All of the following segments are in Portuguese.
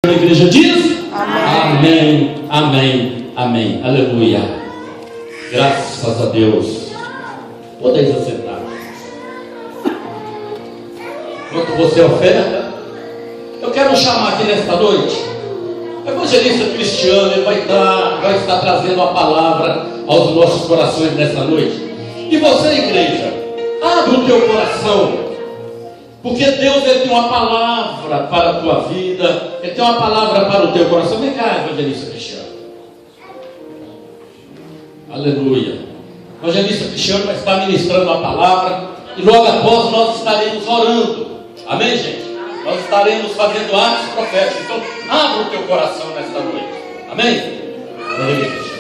A igreja diz? Amém. Amém, amém, amém. Aleluia. Graças a Deus. Podeis assentar. Enquanto você oferta, eu quero chamar aqui nesta noite o evangelista Cristiano. Ele vai estar trazendo a palavra aos nossos corações nesta noite. E você, igreja, abre o teu coração, porque Deus, Ele tem uma palavra para a tua vida, Ele tem uma palavra para o teu coração. Vem cá, evangelista Cristiano. Aleluia. O evangelista Cristiano vai estar ministrando a palavra, e logo após nós estaremos orando. Amém, gente? Nós estaremos fazendo atos proféticos. Então, abra o teu coração nesta noite. Amém? Evangelista Cristiano.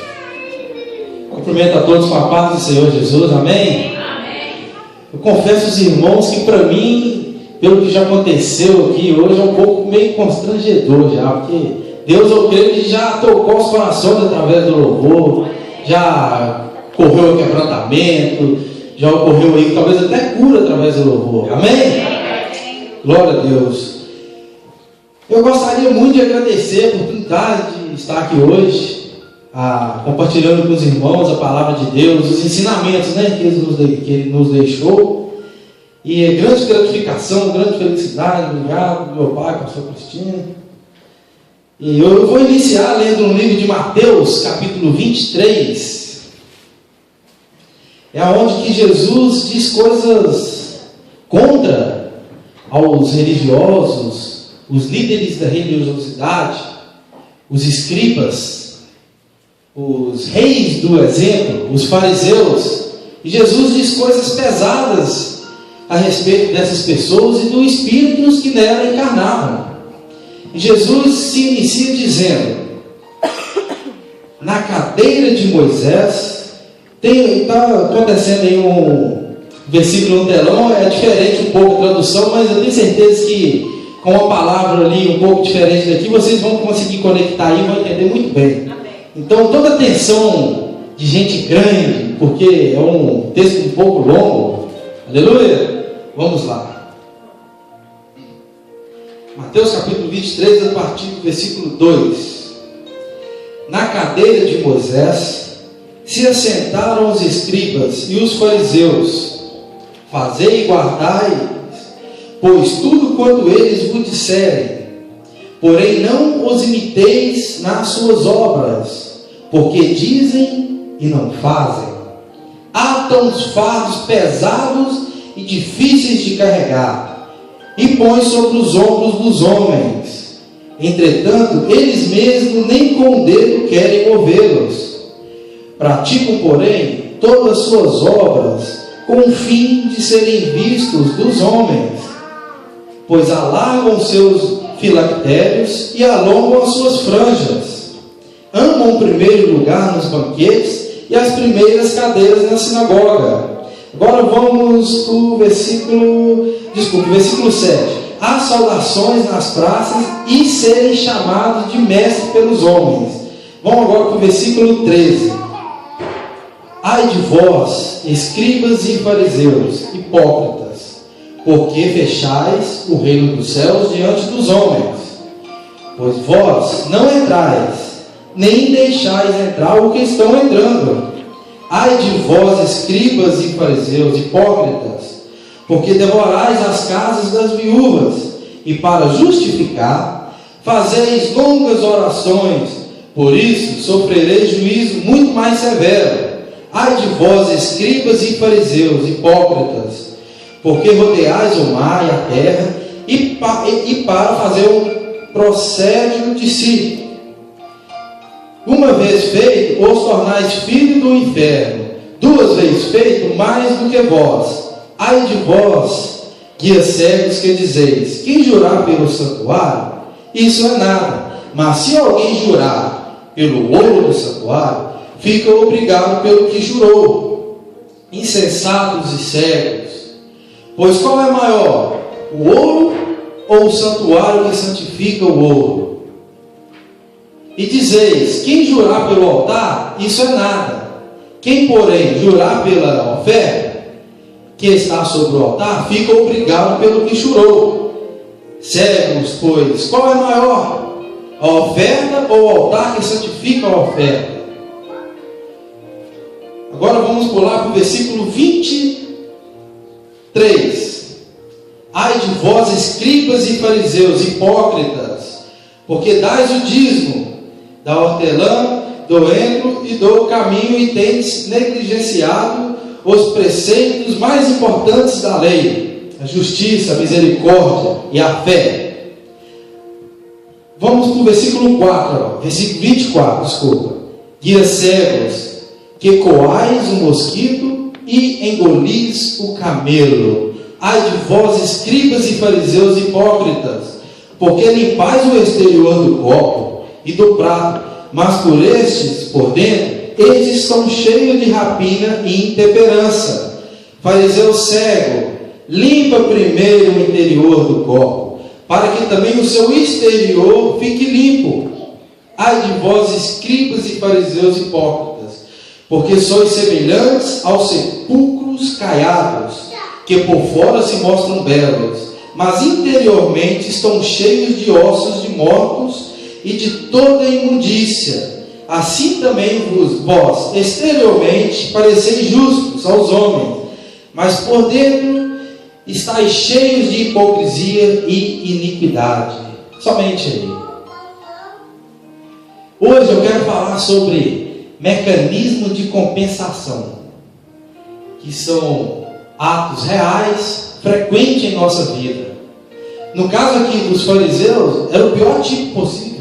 Cumprimento a todos com a paz do Senhor Jesus, amém? Eu confesso aos irmãos que para mim, pelo que já aconteceu aqui hoje, é um pouco meio constrangedor já, porque Deus, eu creio que já tocou os corações através do louvor, já ocorreu o quebrantamento, já ocorreu aí talvez até cura através do louvor, amém? Glória a Deus. Eu gostaria muito de agradecer a oportunidade de estar aqui hoje, compartilhando com os irmãos a palavra de Deus, os ensinamentos, né, que Ele nos deixou. E é grande gratificação, grande felicidade. Obrigado, meu pai, pastor Cristina. E eu vou iniciar lendo um livro de Mateus, capítulo 23. É onde que Jesus diz coisas contra aos religiosos, os líderes da religiosidade, os escribas, os reis do exemplo, os fariseus. E Jesus diz coisas pesadas a respeito dessas pessoas e dos espíritos que nela encarnavam. E Jesus se inicia dizendo: na cadeira de Moisés, está acontecendo aí um versículo no telão, é diferente um pouco a tradução, mas eu tenho certeza que com uma palavra ali um pouco diferente daqui, vocês vão conseguir conectar aí e vão entender muito bem. Então, toda a atenção de gente grande, porque é um texto um pouco longo, aleluia, vamos lá. Mateus capítulo 23, a partir do versículo 2. Na cadeira de Moisés se assentaram os escribas e os fariseus. Fazei e guardai, pois tudo quanto eles vos disserem, porém não os imiteis nas suas obras, porque dizem e não fazem. Atam os fardos pesados e difíceis de carregar, e põem sobre os ombros dos homens. Entretanto, eles mesmos nem com o dedo querem movê-los. Praticam, porém, todas as suas obras com o fim de serem vistos dos homens, pois alargam seus filactérios e alongam as suas franjas. Amam o primeiro lugar nos banquetes e as primeiras cadeiras na sinagoga. Agora vamos para o versículo 7. As saudações nas praças e serem chamados de mestre pelos homens. Vamos agora para o versículo 13. Ai de vós, escribas e fariseus, hipócritas, porque fechais o reino dos céus diante dos homens. Pois vós não entrais, nem deixais entrar o que estão entrando. Ai de vós, escribas e fariseus, hipócritas, porque devorais as casas das viúvas, e para justificar, fazeis longas orações, por isso sofrereis juízo muito mais severo. Ai de vós, escribas e fariseus, hipócritas, porque rodeais o mar e a terra, e para fazer um procédio de si. Uma vez feito, os tornais filhos do inferno. Duas vezes feito, mais do que vós. Ai de vós, guias cegos, que dizeis: quem jurar pelo santuário, isso é nada. Mas se alguém jurar pelo ouro do santuário, fica obrigado pelo que jurou. Insensatos e cegos, pois qual é maior, o ouro ou o santuário que santifica o ouro? E dizeis: quem jurar pelo altar, isso é nada. Quem, porém, jurar pela oferta que está sobre o altar, fica obrigado pelo que jurou. Cegos, pois, qual é maior, A oferta ou o altar que santifica a oferta? Agora vamos pular para o versículo 23. Ai de vós, escribas e fariseus, hipócritas, porque dais o dízimo da hortelã, do endro e do caminho, e tendes negligenciado os preceitos mais importantes da lei, a justiça, a misericórdia e a fé. Vamos para o versículo 4, versículo 24, desculpa. Guias cegos, que coais o mosquito e engolis o camelo. Ai de vós, escribas e fariseus hipócritas, porque limpais o exterior do copo e do prato, mas por estes, por dentro, estes estão cheios de rapina e intemperança. Fariseu cego, limpa primeiro o interior do copo, para que também o seu exterior fique limpo. Ai de vós, escribas e fariseus hipócritas, porque sois semelhantes aos sepulcros caiados, que por fora se mostram belos, mas interiormente estão cheios de ossos de mortos e de toda imundícia. Assim também vós, exteriormente, pareceis justos aos homens, mas por dentro estáis cheios de hipocrisia e iniquidade. Somente aí. Hoje eu quero falar sobre mecanismo de compensação, que são atos reais, frequentes em nossa vida. No caso aqui dos fariseus, era o pior tipo possível.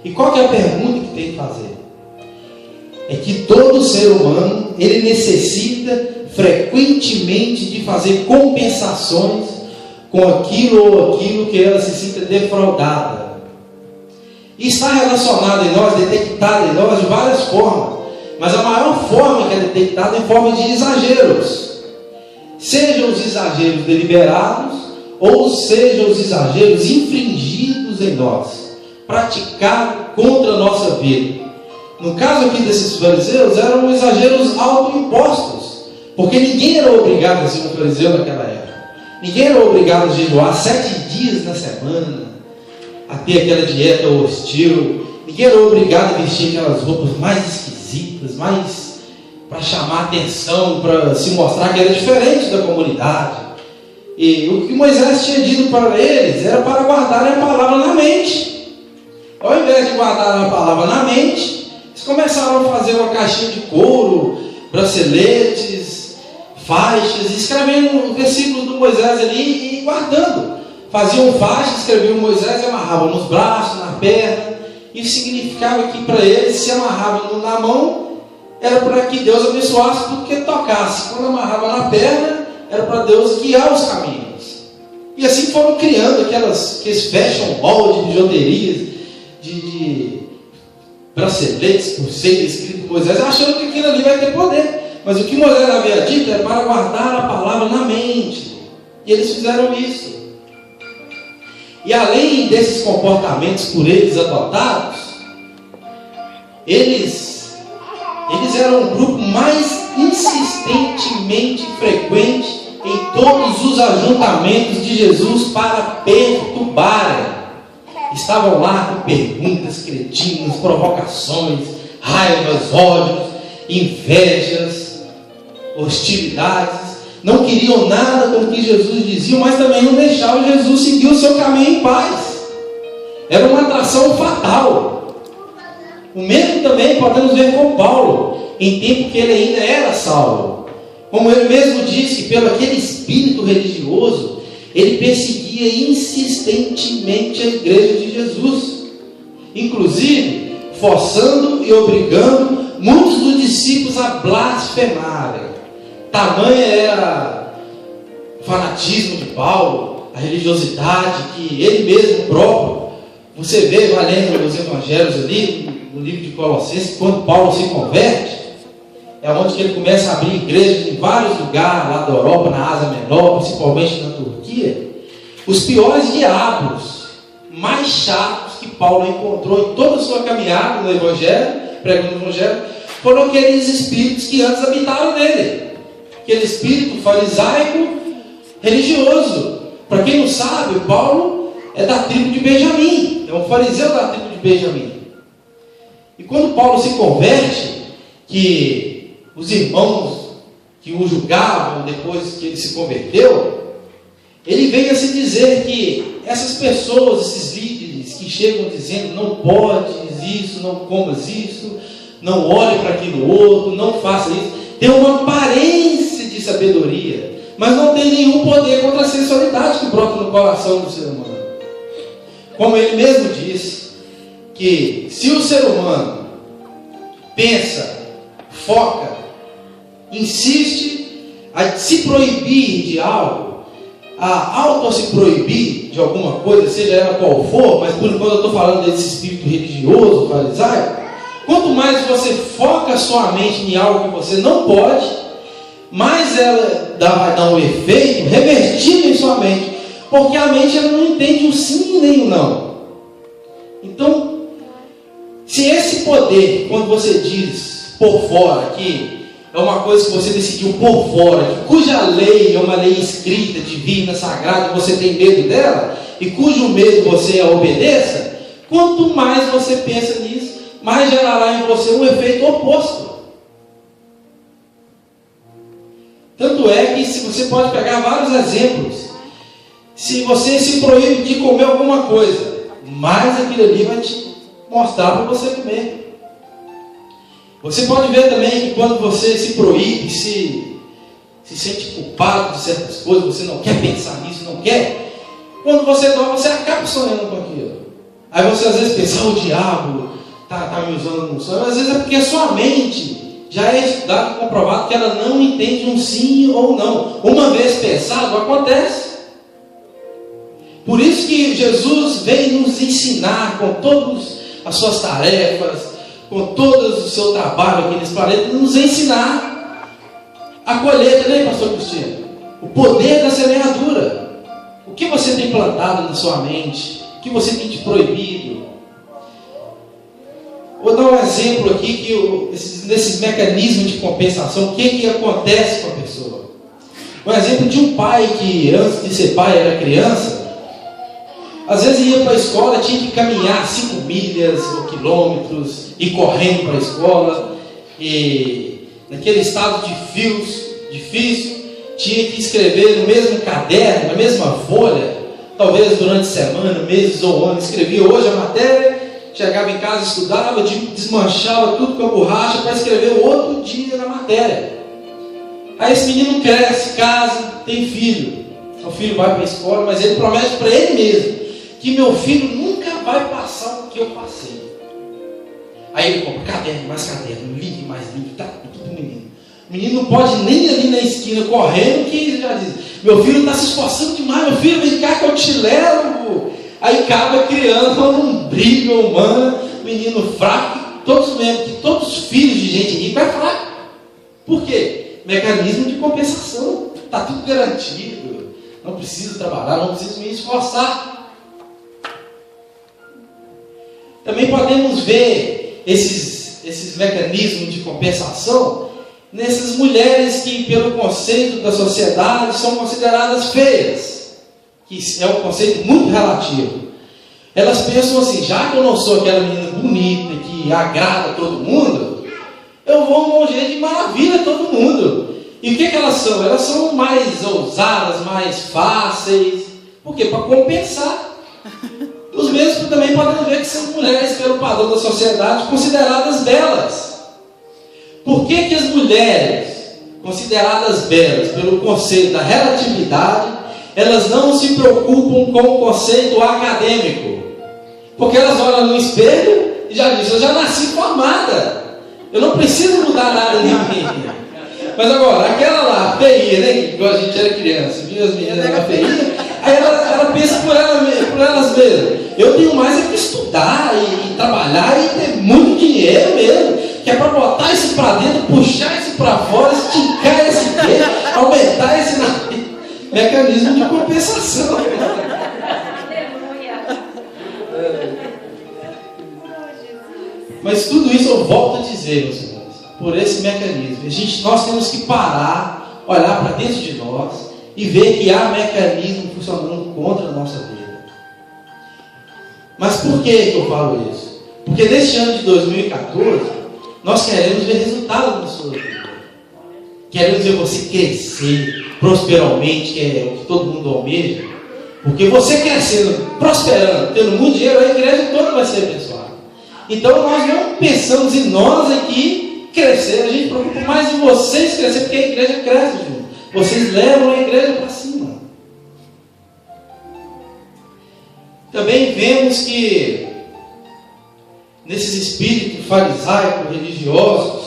E qual que é a pergunta que tem que fazer? É que todo ser humano, ele necessita frequentemente de fazer compensações com aquilo ou aquilo que ela se sinta defraudada. E está relacionado em nós, detectado em nós de várias formas. Mas a maior forma que é detectada é em forma de exageros. Sejam os exageros deliberados, ou sejam os exageros infringidos em nós, praticados contra a nossa vida. No caso aqui desses fariseus, eram exageros autoimpostos, porque ninguém era obrigado a ser um fariseu naquela época. Ninguém era obrigado a jejuar 7 dias na semana, a ter aquela dieta hostil. Ninguém era obrigado a vestir aquelas roupas mais esquisitas, mais para chamar atenção, para se mostrar que era diferente da comunidade. E o que Moisés tinha dito para eles era para guardarem a palavra na mente. Ao invés de guardar a palavra na mente, eles começaram a fazer uma caixinha de couro, braceletes, faixas, escrevendo o versículo do Moisés ali e guardando. Faziam faixas, escreviam Moisés e amarravam nos braços, na perna. Isso significava que para eles, se amarravam na mão, era para que Deus abençoasse tudo que tocasse. Quando amarrava na perna, era para Deus guiar os caminhos. E assim foram criando aqueles fashion molde de bijuterias, de braceletes, pulseiras escrito por Moisés, achando que aquilo ali vai ter poder. Mas o que Moisés havia dito é para guardar a palavra na mente. E eles fizeram isso. E além desses comportamentos por eles adotados, eles eram um grupo mais insistentemente frequente em todos os ajuntamentos de Jesus para perturbarem. Estavam lá com perguntas cretinas, provocações, raivas, ódios, invejas, hostilidades. Não queriam nada com o que Jesus dizia, mas também não deixavam Jesus seguir o seu caminho em paz. Era uma atração fatal. O mesmo também podemos ver com Paulo, em tempo que ele ainda era Saulo. Como ele mesmo disse, pelo aquele espírito religioso, ele perseguia insistentemente a igreja de Jesus, inclusive forçando e obrigando muitos dos discípulos a blasfemarem. Tamanha era o fanatismo de Paulo, a religiosidade que ele mesmo próprio, você vê, vai lendo os evangelhos ali, no livro de Colossenses, quando Paulo se converte, é onde que ele começa a abrir igrejas em vários lugares, lá da Europa, na Ásia Menor, principalmente na Turquia. Os piores diabos, mais chatos que Paulo encontrou em toda a sua caminhada no Evangelho, pregando o Evangelho, foram aqueles espíritos que antes habitaram nele. Aquele espírito farisaico religioso. Para quem não sabe, Paulo é da tribo de Benjamim. é um fariseu da tribo de Benjamim. E quando Paulo se converte, que os irmãos que o julgavam depois que ele se converteu, ele veio a se dizer que essas pessoas, esses líderes que chegam dizendo não podes isso, não comas isso, não olhe para aquilo outro, não faça isso, tem uma aparência de sabedoria, mas não tem nenhum poder contra a sensualidade que brota no coração do ser humano. Como ele mesmo diz, que se o ser humano pensa, foca, insiste a se proibir de algo, a auto-se proibir de alguma coisa, seja ela qual for, mas por enquanto eu estou falando desse espírito religioso, farisaico, quanto mais você foca sua mente em algo que você não pode, mais ela vai dar um efeito revertido em sua mente, porque a mente ela não entende o sim nem o não. Então, se esse poder, quando você diz por fora que é uma coisa que você decidiu por fora, cuja lei é uma lei escrita, divina, sagrada, você tem medo dela, e cujo medo você a obedeça, quanto mais você pensa nisso, mais gerará em você um efeito oposto. Tanto é que você pode pegar vários exemplos. Se você se proíbe de comer alguma coisa, mais aquilo ali vai te mostrar para você comer. Você pode ver também que quando você se proíbe, se sente culpado de certas coisas, você não quer pensar nisso, não quer. Quando você dorme, você acaba sonhando com aquilo. Aí você às vezes pensa, o diabo está me usando no sonho. Às vezes é porque a sua mente já é estudado e comprovado que ela não entende um sim ou não. Uma vez pensado, acontece. Por isso que Jesus vem nos ensinar com todas as suas tarefas, com todo o seu trabalho aqui nesse planeta, nos ensinar a colheita, né, pastor Cristiano? O poder da semeadura. O que você tem plantado na sua mente? O que você tem te proibido? Vou dar um exemplo aqui, que nesses mecanismos de compensação, o que acontece com a pessoa? Um exemplo de um pai que antes de ser pai era criança, às vezes ia para a escola, tinha que caminhar 5 milhas ou quilômetros, ir correndo para a escola, e naquele estado difícil, tinha que escrever no mesmo caderno, na mesma folha, talvez durante semana, meses ou anos, escrevia hoje a matéria, chegava em casa, estudava, desmanchava tudo com a borracha para escrever o outro dia na matéria. Aí esse menino cresce, casa, tem filho, o filho vai para a escola, mas ele promete para ele mesmo, que meu filho nunca vai passar o que eu passei. Aí ele compra caderno, livro, mais livro, tá tudo pro menino. O menino não pode nem ali na esquina correndo, que já diz, meu filho está se esforçando demais, meu filho, vem cá que eu te levo. Aí acaba criando um briga humana, menino fraco, todos os filhos de gente rica é fraco. Por quê? Mecanismo de compensação. Está tudo garantido. Não preciso trabalhar, não preciso me esforçar. Também podemos ver esses mecanismos de compensação nessas mulheres que, pelo conceito da sociedade, são consideradas feias, que é um conceito muito relativo. Elas pensam assim, já que eu não sou aquela menina bonita que agrada todo mundo, eu vou de um jeito de maravilha todo mundo. E o que elas são? Elas são mais ousadas, mais fáceis. Por quê? Para compensar. Os mesmos também podem ver que são mulheres, pelo padrão da sociedade, consideradas belas. Por que as mulheres, consideradas belas pelo conceito da relatividade, elas não se preocupam com o conceito acadêmico? Porque elas olham no espelho e já dizem, eu já nasci formada, eu não preciso mudar nada em mim. Mas agora, aquela lá, feinha, né? Quando a gente era criança, viu as meninas eram feinhas, aí ela pensa por elas mesmas. Eu tenho mais é que estudar e trabalhar e ter muito dinheiro mesmo, que é para botar isso para dentro, puxar isso para fora, esticar esse dedo, aumentar esse nariz. Mecanismo de compensação. Mas tudo isso eu volto a dizer, meus irmãos, por esse mecanismo. Nós temos que parar, olhar para dentro de nós e ver que há mecanismo funcionando contra a nossa vida. Mas por que eu falo isso? Porque neste ano de 2014, nós queremos ver resultados na sua vida. Queremos ver você crescer prosperamente, que é o que todo mundo almeja. Porque você crescendo, prosperando, tendo muito dinheiro, a igreja toda vai ser abençoada. Então nós não pensamos em nós aqui crescer, a gente preocupa mais em vocês crescer, porque a igreja cresce junto. Vocês levam a igreja para cima. Também vemos que nesses espíritos farisaicos, religiosos,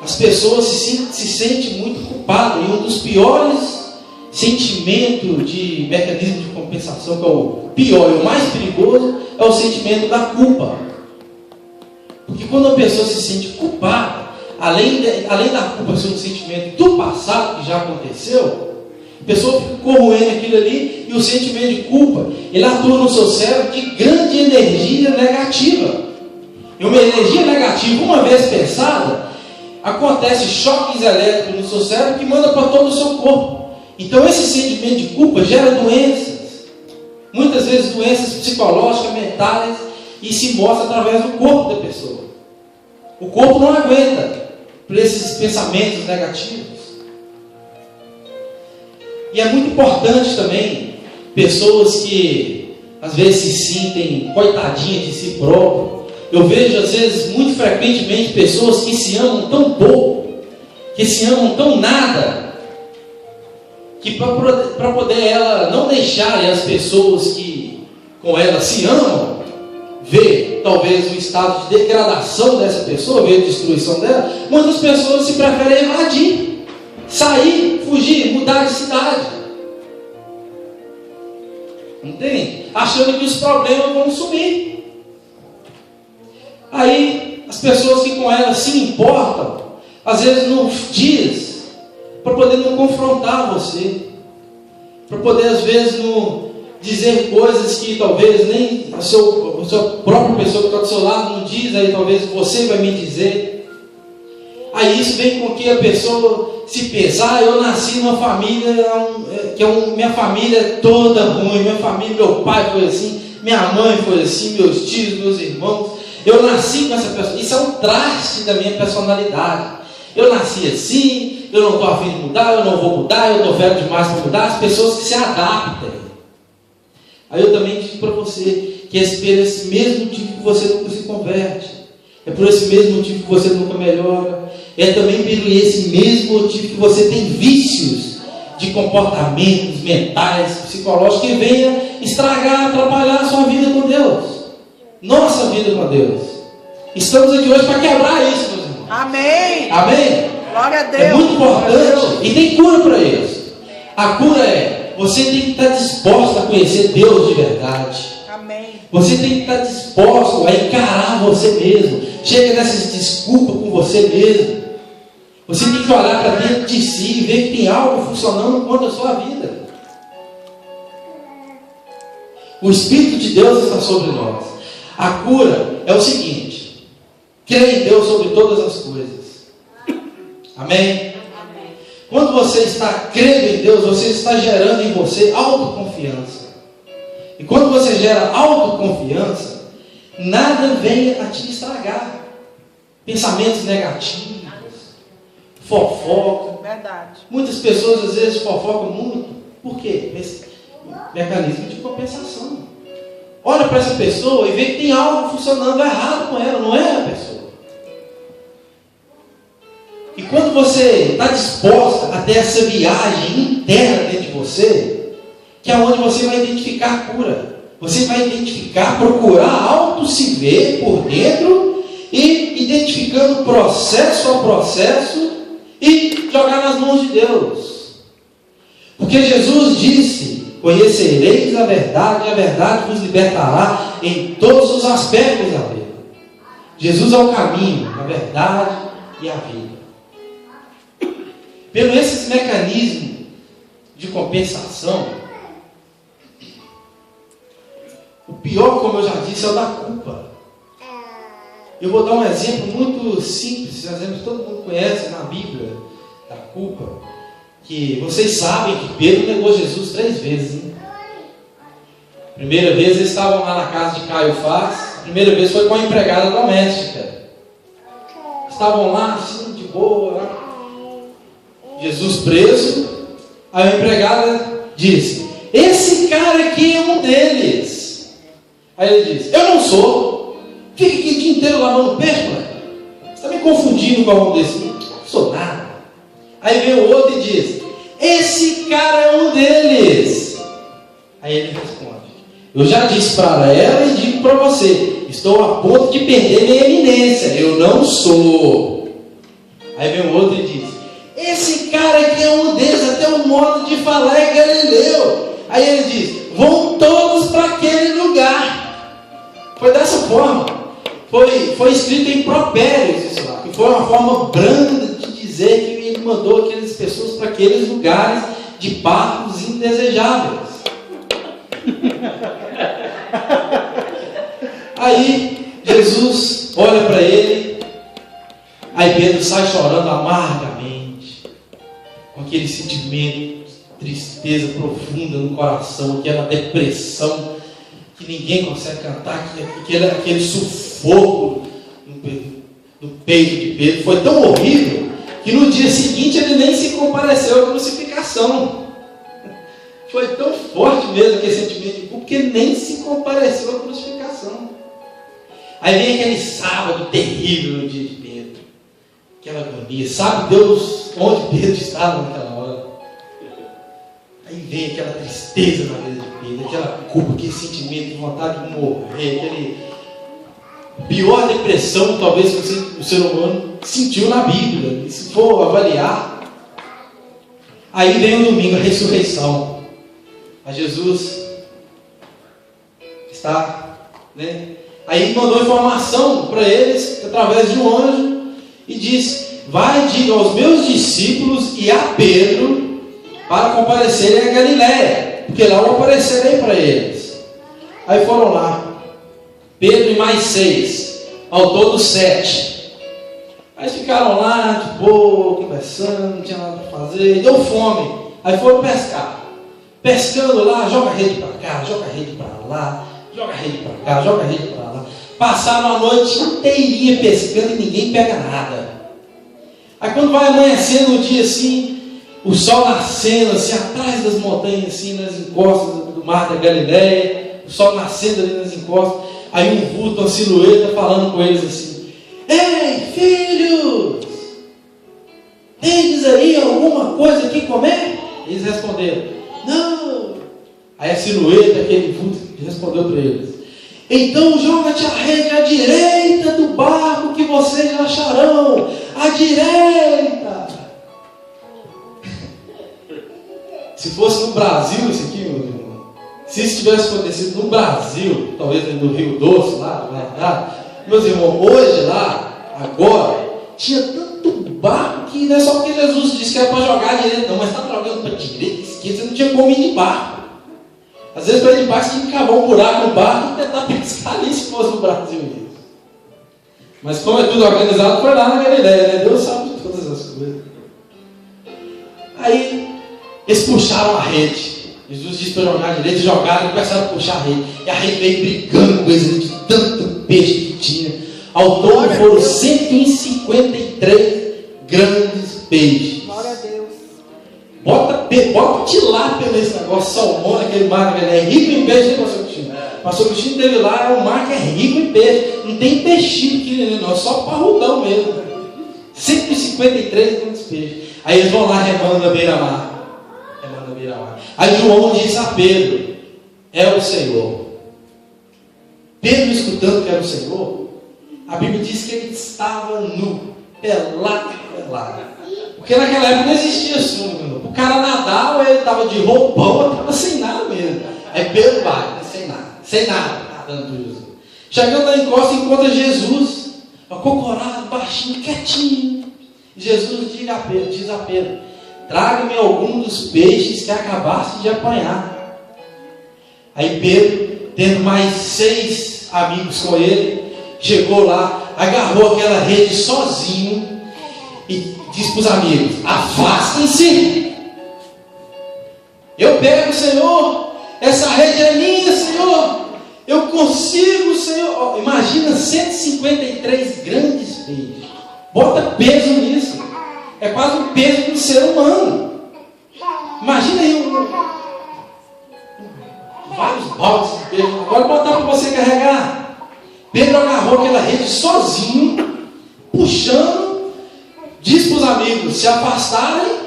as pessoas se sentem muito culpadas. E um dos piores sentimentos de mecanismo de compensação, que é o pior e o mais perigoso, é o sentimento da culpa. Porque quando a pessoa se sente culpada, além da culpa ser um sentimento do passado que já aconteceu, a pessoa fica corroendo aquilo ali, e o sentimento de culpa, ele atua no seu cérebro de grande energia negativa. E uma energia negativa, uma vez pensada, acontece choques elétricos no seu cérebro que manda para todo o seu corpo. Então esse sentimento de culpa gera doenças, muitas vezes doenças psicológicas, mentais, e se mostra através do corpo da pessoa. O corpo não aguenta por esses pensamentos negativos. E é muito importante também pessoas que às vezes se sentem coitadinhas de si próprio. Eu vejo às vezes, muito frequentemente, pessoas que se amam tão pouco, que se amam tão nada, que para poder ela não deixarem as pessoas que com ela se amam ver talvez o estado de degradação dessa pessoa, ver a destruição dela, muitas pessoas se preferem evadir, sair, fugir, mudar de cidade. Entende? Achando que os problemas vão sumir. Aí as pessoas que com ela se importam, às vezes não diz, para poder não confrontar você, para poder às vezes não dizer coisas que talvez nem a sua própria pessoa que está do seu lado não diz, aí talvez você vai me dizer. Aí isso vem com que a pessoa se pensar, eu nasci numa família, minha família é toda ruim, minha família, meu pai foi assim, minha mãe foi assim, meus tios, meus irmãos, eu nasci com essa pessoa. Isso é um traste da minha personalidade. Eu nasci assim, eu não estou a fim de mudar, eu não vou mudar, eu estou velho demais para mudar. As pessoas que se adaptam. Aí eu também digo para você que é por esse mesmo motivo que você nunca se converte, é por esse mesmo motivo que você nunca melhora, é também por esse mesmo motivo que você tem vícios de comportamentos mentais, psicológicos, que venha estragar, atrapalhar a sua vida com Deus, nossa vida com Deus. Estamos aqui hoje para quebrar isso, meus irmãos. Amém. Amém? Glória a Deus. É muito importante e tem cura para isso. A cura é: você tem que estar disposto a conhecer Deus de verdade. Amém. Você tem que estar disposto a encarar você mesmo. Chega dessas desculpas com você mesmo. Você tem que olhar para dentro de si e ver que tem algo funcionando contra a sua vida. O Espírito de Deus está sobre nós. A cura é o seguinte: crê em Deus sobre todas as coisas. Amém? Quando você está crendo em Deus, você está gerando em você autoconfiança. E quando você gera autoconfiança, nada vem a te estragar. Pensamentos negativos, fofoca. Verdade. Muitas pessoas às vezes fofocam muito. Por quê? Esse mecanismo de compensação. Olha para essa pessoa e vê que tem algo funcionando errado com ela, não é a pessoa. E quando você está disposta a ter essa viagem interna dentro de você, que é onde você vai identificar a cura, você vai identificar, procurar auto-se ver por dentro e identificando processo a processo e jogar nas mãos de Deus. Porque Jesus disse: conhecereis a verdade e a verdade vos libertará em todos os aspectos da vida. Jesus é o caminho, a verdade e a vida. Pelo esses mecanismos de compensação, o pior, como eu já disse, é o da culpa. Eu vou dar um exemplo muito simples, um exemplo que todo mundo conhece na Bíblia, da culpa, que vocês sabem que Pedro negou Jesus 3 vezes. Hein? Primeira vez eles estavam lá na casa de Caiafás. A primeira vez foi com a empregada doméstica. Estavam lá assim, de boa, né? Jesus preso. Aí a empregada disse: esse cara aqui é um deles. Aí ele disse: eu não sou. Fica aqui o dia inteiro lavando peixe, mano. Você está me confundindo com algum desses? Não sou nada. Aí vem o outro e diz: esse cara é um deles. Aí ele responde: eu já disse para ela e digo para você, estou a ponto de perder minha eminência, eu não sou. Aí vem o outro e diz: esse cara aqui é um deles, até o modo de falar é galileu. Aí ele diz: vão todos para aquele lugar. Foi dessa forma. Foi escrito em Provérbios isso lá, que foi uma forma branda de dizer que ele mandou aquelas pessoas para aqueles lugares de partos indesejáveis. Aí Jesus olha para ele. Aí Pedro sai chorando amargamente, com aquele sentimento de tristeza profunda no coração, aquela depressão que ninguém consegue cantar, aquele sufoco no peito de Pedro foi tão horrível que no dia seguinte ele nem se compareceu à crucificação. Foi tão forte mesmo aquele sentimento de culpa que ele nem se compareceu à crucificação. Aí vem aquele sábado terrível no dia de Pedro, aquela agonia. Sabe Deus onde Pedro estava naquela hora? Aí vem aquela tristeza na vida de Pedro, aquela culpa, aquele sentimento de vontade de morrer, aquele pior depressão talvez que o ser humano sentiu na Bíblia. E se for avaliar, aí vem o domingo, a ressurreição. Mas Jesus está, né? Aí mandou informação para eles através de um anjo e disse: vai, diga aos meus discípulos e a Pedro para comparecerem a Galiléia, porque lá eu aparecerei para eles. Aí foram lá, Pedro e mais 6, ao todo 7. Aí ficaram lá de boa, conversando, não tinha nada para fazer, deu fome. Aí foram pescar. Pescando lá, joga a rede para cá, joga a rede para lá, joga a rede para cá, joga a rede para lá. Passaram a noite inteirinha pescando e ninguém pega nada. Aí quando vai amanhecendo o dia assim, o sol nascendo assim, atrás das montanhas assim, nas encostas do mar da Galiléia, o sol nascendo ali nas encostas, aí um vulto, uma silhueta falando com eles assim: ei, filhos, tendes aí alguma coisa que comer? Eles responderam: não. Aí a silhueta, aquele vulto, respondeu para eles: então joga-te a rede à direita do barco que vocês acharão. À direita. Se fosse no Brasil isso aqui, meu irmão, se isso tivesse acontecido no Brasil, talvez no Rio Doce, lá, meus irmãos, hoje lá, agora, tinha tanto barco que não é só porque Jesus disse que era para jogar à direita, não, mas estava jogando para a direita, esquerda, você não tinha como ir de barco. Às vezes para ir de barco você tinha que cavar um buraco no barco e tentar pescar ali se fosse no Brasil mesmo. Mas como é tudo organizado, foi lá na Galiléia, né? Deus sabe de todas as coisas. Aí eles puxaram a rede. Jesus disse para jogar à direita, jogaram e começaram a puxar a rede. E a rede veio brigando com eles de tanto peixe que tinha. Ao todo foram 153 grandes peixes. Glória a Deus. Bota tilápia nesse negócio, salmão naquele mar, é rico em peixe, né, pastor Cristina? Pastor Cristina teve lá, é um mar que é rico em peixe. Não tem peixinho pequenininho, não, é só parrudão mesmo. 153 grandes peixes. Aí eles vão lá remando na beira-mar. Aí João disse a Pedro: é o Senhor. Pedro, escutando que era o Senhor, a Bíblia diz que ele estava nu, pelado. Porque naquela época não existia sunga. O cara nadar, ou ele estava de roupão, ou estava sem nada mesmo. Aí Pedro vai, sem nada, nadando por Jesus. Chegando na encosta, encontra Jesus, acocorado, baixinho, quietinho. Jesus diz a Pedro: traga-me algum dos peixes que acabaste de apanhar. Aí Pedro, tendo mais 6 amigos com ele, chegou lá, agarrou aquela rede sozinho e disse para os amigos: afastem-se, eu pego, Senhor, essa rede é minha, Senhor. Senhor, eu consigo, Senhor. Imagina 153 grandes peixes. Bota peso nisso. É quase um peso do ser humano. Imagina aí vários baldes de peixe. Agora botar para você carregar. Pedro agarrou aquela rede sozinho, puxando, diz para os amigos se afastarem,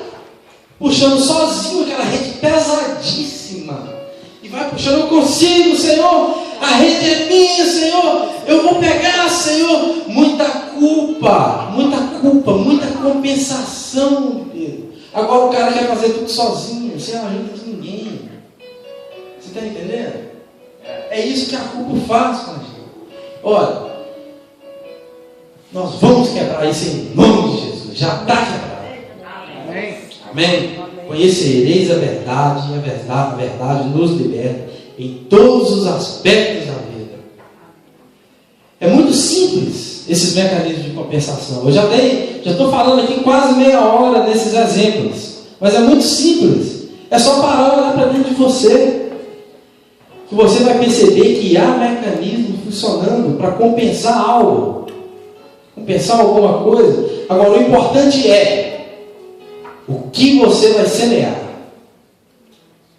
puxando sozinho aquela rede pesadíssima. E vai puxando, eu consigo, Senhor, a rede é minha, Senhor, eu vou pegar, Senhor. Muita culpa, muita compensação, Pedro. Agora o cara quer fazer tudo sozinho, sem a ajuda de ninguém. Você está entendendo? É isso que a culpa faz com a gente. Olha, nós vamos quebrar isso em nome de Jesus. Já está quebrado. Amém. Amém. Conhecereis a verdade, e a verdade nos liberta em todos os aspectos da vida. É muito simples esses mecanismos de compensação. Eu já estou falando aqui quase meia hora desses exemplos, mas é muito simples. É só parar e olhar para dentro de você, que você vai perceber que há mecanismos funcionando para compensar algo, compensar alguma coisa. Agora, o importante é o que você vai semear.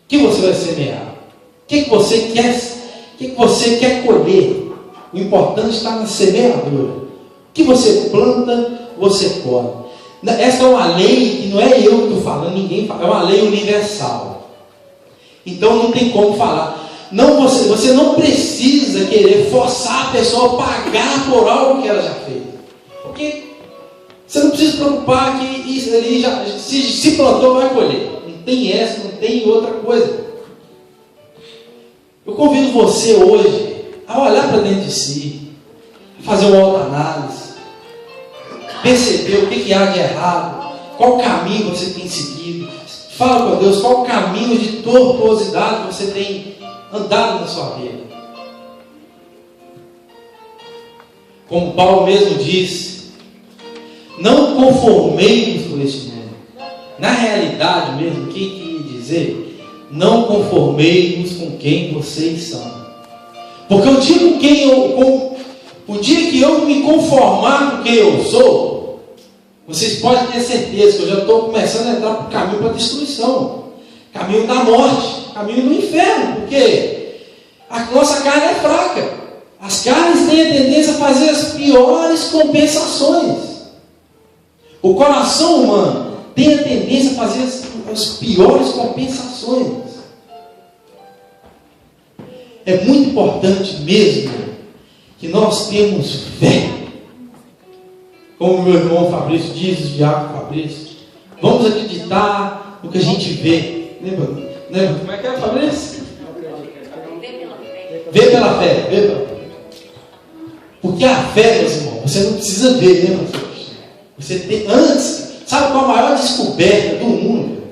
O que você vai semear? O que você quer? O que você quer colher? O importante está na semeadura. O que você planta, você colhe. Essa é uma lei que não é eu que estou falando, ninguém fala, é uma lei universal. Então não tem como falar. Não, você não precisa querer forçar a pessoa a pagar por algo que ela já fez. Porque você não precisa se preocupar que isso ali já se plantou, vai colher. Não tem essa, não tem outra coisa. Eu convido você hoje a olhar para dentro de si, a fazer uma autoanálise, perceber o que há de errado, qual caminho você tem seguido. Fala com Deus qual caminho de tortuosidade você tem andado na sua vida. Como Paulo mesmo diz, não conformei-vos com este mundo. Na realidade mesmo, o que queria dizer? Não conformei-vos com quem vocês são. Porque o dia que eu me conformar com quem eu sou, vocês podem ter certeza que eu já estou começando a entrar para o caminho para a destruição, caminho da morte, caminho do inferno, porque a nossa carne é fraca. As carnes têm a tendência a fazer as piores compensações. O coração humano tem a tendência a fazer as piores compensações. É muito importante mesmo que nós temos fé. Como meu irmão Fabrício diz, o diácono Fabrício, vamos acreditar no que a gente vê. Lembra? Como é que é, Fabrício? Vê pela fé. Vê pela fé. Porque a fé, meus irmãos, você não precisa ver, né, meu Deus? Você tem, antes, sabe qual a maior descoberta do mundo?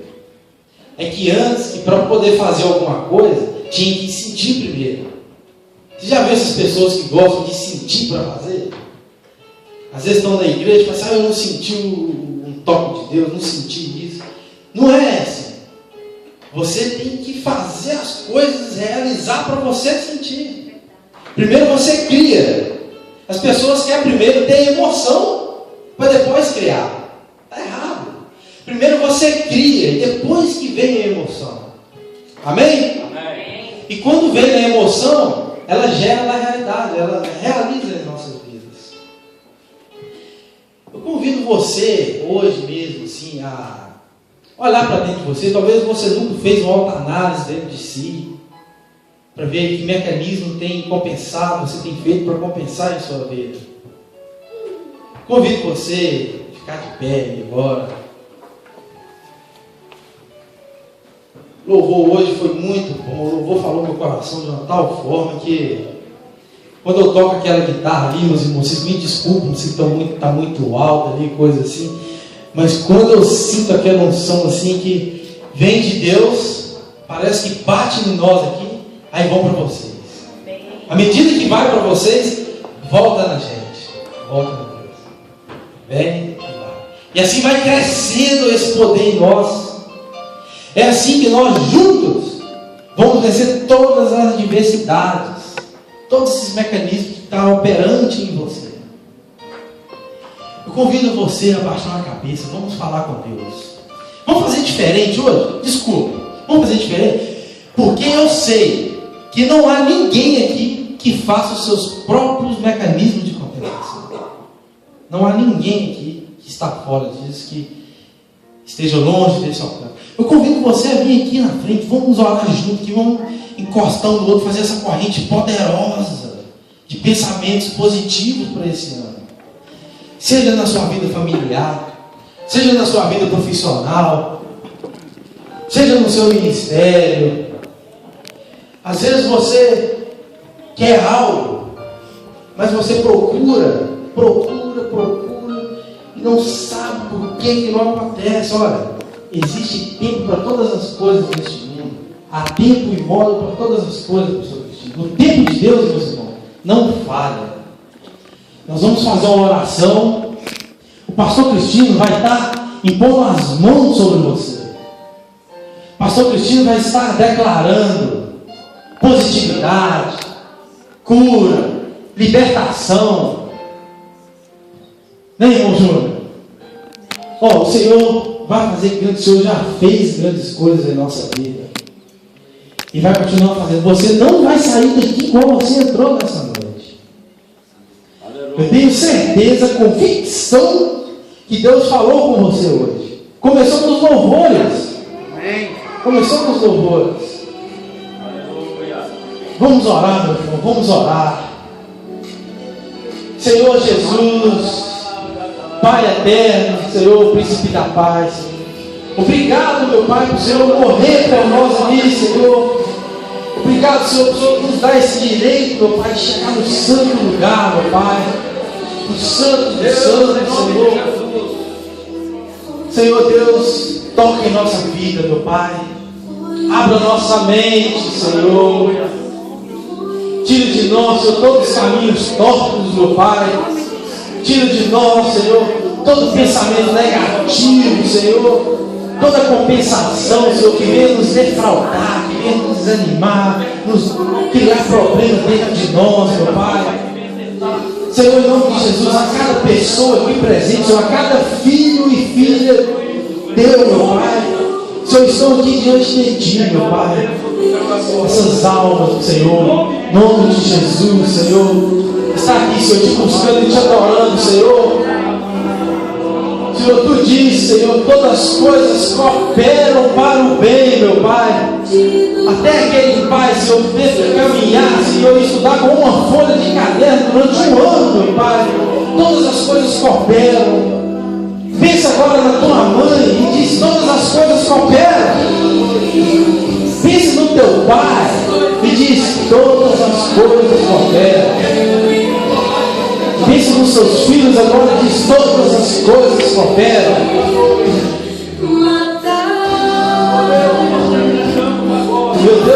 É que antes, que para poder fazer alguma coisa, tinha que sentir primeiro. Você já viu essas pessoas que gostam de sentir para fazer? Às vezes estão na igreja e falam assim, eu não senti um toque de Deus, não senti isso. Não é assim. Você tem que fazer as coisas, realizar para você sentir. Primeiro você cria. As pessoas querem primeiro ter emoção para depois criar. Está errado. Primeiro você cria e depois que vem a emoção. Amém? Amém. E quando vem a emoção, ela gera na realidade, ela realiza as nossas vidas. Eu convido você hoje mesmo assim, a olhar para dentro de você. Talvez você nunca fez uma autoanálise dentro de si, para ver que mecanismo tem compensado, você tem feito para compensar em sua vida. Convido você a ficar de pé agora. O louvor hoje foi muito bom. O louvor falou no meu coração de uma tal forma que quando eu toco aquela guitarra ali, meus irmãos, vocês me desculpem se está muito alto ali, coisa assim, mas quando eu sinto aquela unção assim que vem de Deus, parece que bate em nós aqui, aí vão para vocês. À medida que vai para vocês, volta na gente. Volta na Deus. Vem e vai. E assim vai crescendo esse poder em nós. É assim que nós juntos Vamos vencer todas as adversidades, todos esses mecanismos que estão operantes em você. Eu convido você a baixar a cabeça, vamos falar com Deus. Vamos fazer diferente hoje? Desculpa, vamos fazer diferente? Porque eu sei que não há ninguém aqui que faça os seus próprios mecanismos de compensação. Não há ninguém aqui que está fora disso, que esteja longe desse alcance. Eu convido você a vir aqui na frente, vamos orar junto, que vamos encostar um no outro, fazer essa corrente poderosa de pensamentos positivos para esse ano. Seja na sua vida familiar, seja na sua vida profissional, seja no seu ministério. Às vezes você quer algo, mas você procura e não sabe por que não acontece. Olha, existe tempo para todas as coisas neste mundo. Há tempo e modo para todas as coisas, pastor Cristino. No tempo de Deus, meus irmãos, não falha. Nós vamos fazer uma oração. O pastor Cristino vai estar impondo as mãos sobre você. O pastor Cristino vai estar declarando positividade, cura, libertação. Né, irmão Júnior? O Senhor vai fazer grandes, o Senhor já fez grandes coisas em nossa vida. E vai continuar fazendo. Você não vai sair daqui igual você entrou nessa noite. Eu tenho certeza, convicção, que Deus falou com você hoje. Começou com os louvores. Começou com os louvores. Vamos orar, meu irmão, vamos orar. Senhor Jesus, Pai eterno, Senhor, Príncipe da Paz, obrigado, meu Pai, por o Senhor morrer por nós ali, Senhor. Obrigado, Senhor, por o Senhor nos dar esse direito, meu Pai, de chegar no santo lugar, meu Pai, no santo do santo, Senhor. Senhor Deus, toque em nossa vida, meu Pai. Abra nossa mente, Senhor. Tira de nós, Senhor, todos os caminhos tortos, meu Pai. Tira de nós, Senhor, todo pensamento negativo, Senhor. Toda compensação, Senhor, que venha nos defraudar, que venha nos desanimar, nos criar problemas dentro de nós, meu Pai. Senhor, em nome de Jesus, a cada pessoa aqui presente, Senhor, a cada filho e filha teu, meu Pai. Senhor, estou aqui diante de Ti, meu Pai. Essas almas, Senhor, em nome de Jesus, Senhor, está aqui, Senhor, te buscando e te adorando, Senhor. Senhor, Tu diz, Senhor, todas as coisas cooperam para o bem, meu Pai. Até aquele pai, Senhor, que teve que caminhar, Senhor, e estudar com uma folha de caderno durante um ano, meu Pai. Todas as coisas cooperam. Pensa agora na tua mãe e diz: todas as coisas cooperam. Pense no teu pai e diz: todas as coisas cooperam. Pense nos seus filhos agora e diz: todas as coisas cooperam. Meu Deus.